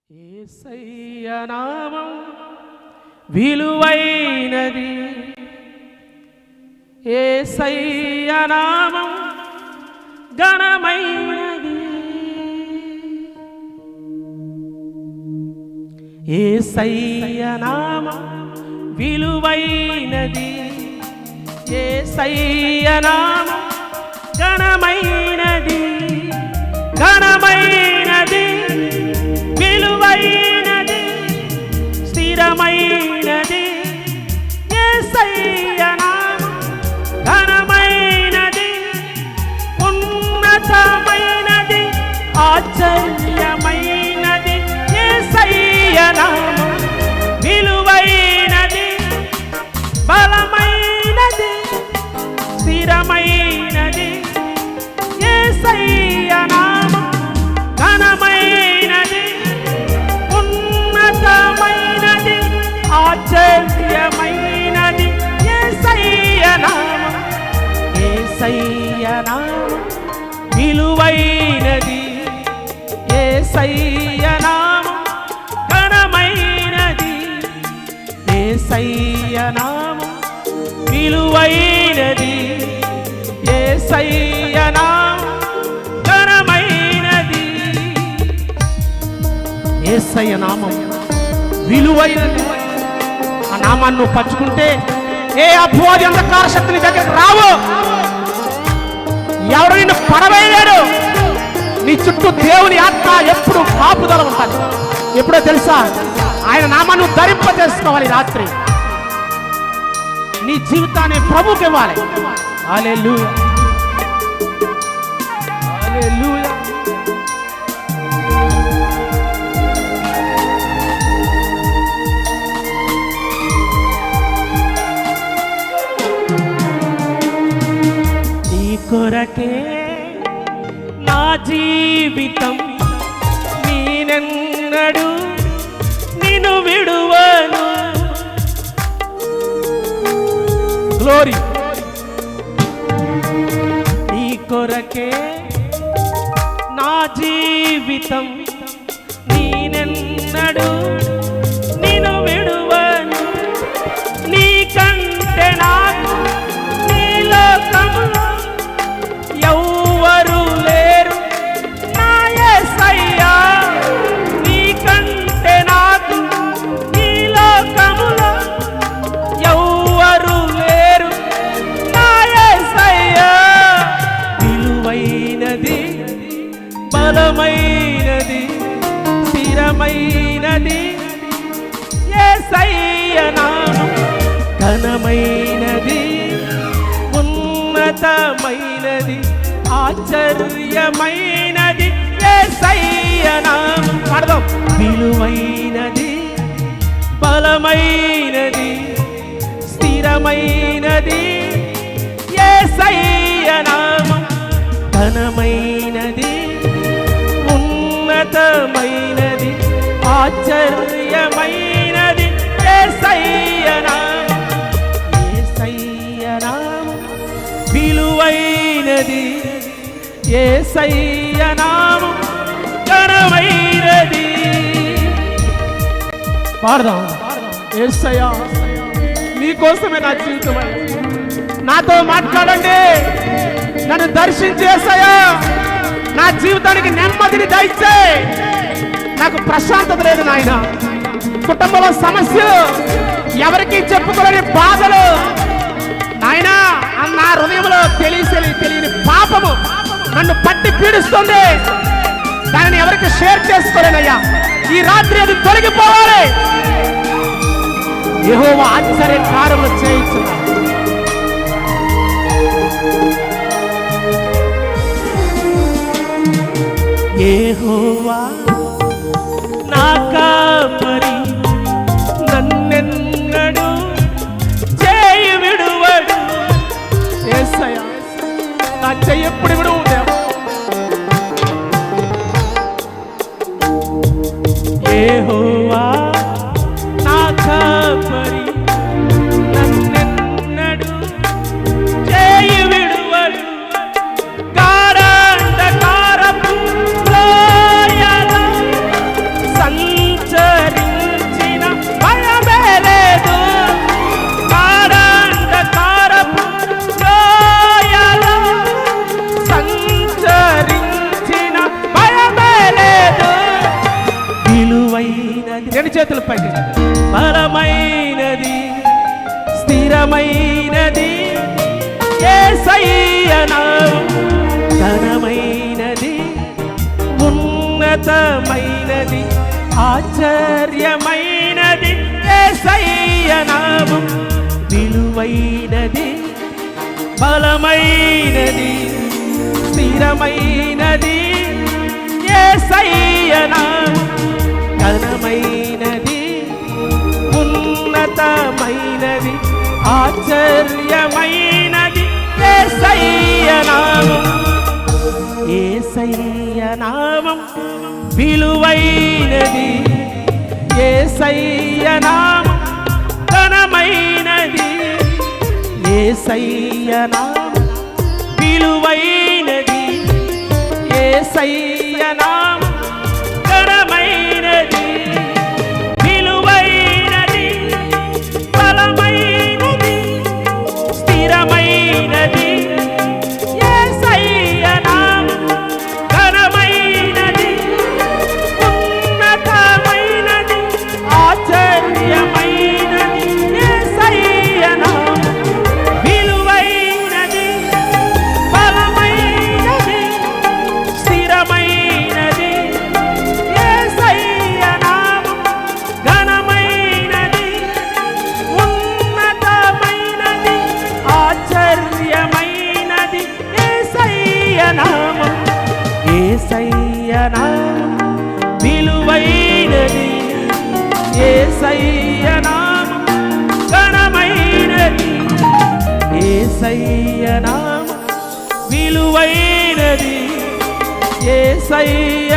యేసయ్య నామం విలువైనది, యేసయ్య నామం ఘనమైనది, యేసయ్య నామం విలువైనది, యేసయ్య నామం ఘనమైనది, ఘనమైనది, విలువైనది, స్థిరమైనది, యేసయ్య నామం ఘనమైనది, ఉన్నతమైనది, ఆశ్చర్యమైనది, యేసయ్య నామం విలువైనది, బలమైనది, స్థిరమైనది, యేసయ్య నామం ఘనమైనది, ఉన్నతమైనది, ఆశ్చర్యమైనది, యేసయ్య నామం, యేసయ్య నామం విలువైనది, యేసయ్య నామం ఘనమైనది, యేసయ్య నామం విలువైనది, యేసయ్య నామం ఘనమైనది. యేసయ్య నామం విలువైనది. ఆ నామాన్ని నువ్వు పంచుకుంటే ఏ అపవాది అంధకార శక్తిని దగ్గరికి రావు, ఎవరు నిన్ను పడవేయలేడు. నీ చుట్టూ దేవుని ఆత్మ ఎప్పుడు కాపుదల ఉంటుంది. ఎప్పుడో తెలుసా, ఆయన నామాన్ని ధరింప చేసుకోవాలి. రాత్రి నీ జీవితాన్ని ప్రభువుకి ఇవ్వాలి. హల్లెలూయా, హల్లెలూయా. నీ కొరకే నా జీవితం, నేనెన్నడూ నిన్ను విడువను. గ్లోరీ. నీ కొరకే నా జీవితం, నేనెన్నడూ నిన్ను విడువను. నీకంటే నాకు నీ లోకములో ఎవ్వరు లేరు నా యేసయ్యా. నీకంటే నాకు ఈ లోకములో ఎవ్వరు లేరు నా యేసయ్యా. విలువైనది, బలమైనది, స్థిరమైనది, యేసయ్య నామం ఘనమైనది, ఉన్నతమైనది, ఆశ్చర్యమైనది, యేసయ్య నామం. పాడదాం. విలువైనది, బలమైనది, స్థిరమైనది, యేసయ్య నామం ఘనమైనది, ఉన్నతమైనది, ఆశ్చర్యమైనది, యేసయ్య నామం, యేసయ్య నామం విలువైనది, యేసయ్య నామం ఘనమైనది. పాడదాం. యేసయ్యా, నీకోసమే నా జీవితం. నాతో మాట్లాడండి, నన్ను దర్శించి యేసయ్యా, నా జీవితానికి నెమ్మదిని దయచేయి. నాకు ప్రశాంతత లేదు నాయన. కుటుంబంలో సమస్యలు, ఎవరికి చెప్పుకోలేని బాధలు నాయన, నా హృదయంలో తెలియని పాపము నన్ను పట్టి పీడిస్తుంది. దానిని ఎవరికి షేర్ చేసుకోలేనయ్యా. ఈ రాత్రి అది తొలగిపోవాలి. యెహోవా ఆశ్చర్య కార్యములు చేయించున్నాడు. యెహోవా నా కాపరి, నన్నెన్నడూ చేయి విడువడు. యేసయ్యా, నా చెయ్యి ఎప్పుడు విడువు. యెహోవా నా కాపరి, నన్నెన్నడూ చేయి విడువడు. గాఢాంధకారపు లోయలో రెండు చేతుల పైకి. బలమైనది స్థిరమైనది యేసయ్య నామం, ఘనమైనది ఉన్నతమైనది ఆశ్చర్యమైనది యేసయ్య నామం, విలువైనది బలమైనది స్థిరమైనది యేసయ్య నామం, ఘనమైనది ఉన్నతమైనది ఆశ్చర్యమైనది యేసయ్య నామం, యేసయ్య నామం విలువైనది, యేసయ్య నామం ఘనమైనది, యేసయ్య నామం విలువైనది, యేసయ్య నామం ఘనమైనది, విలువైనది బలమైనది స్థిరమైనది యేసయ్య నామం, ఘనమైనది ఉన్నతమైనది ఆశ్చర్యమైనది యేసయ్య నామం, విలువైనది బలమైనది స్థిరమైనది యేసయ్య నామం, ఘనమైనది ఉన్నతమైనది ఆశ్చర్యమైనది యేసయ్య నామం, యేసయ్య నామం విలువైనది, యేసయ్య నామం ఘనమైనది, యేసయ్య నామం విలువైనది, యేసయ్య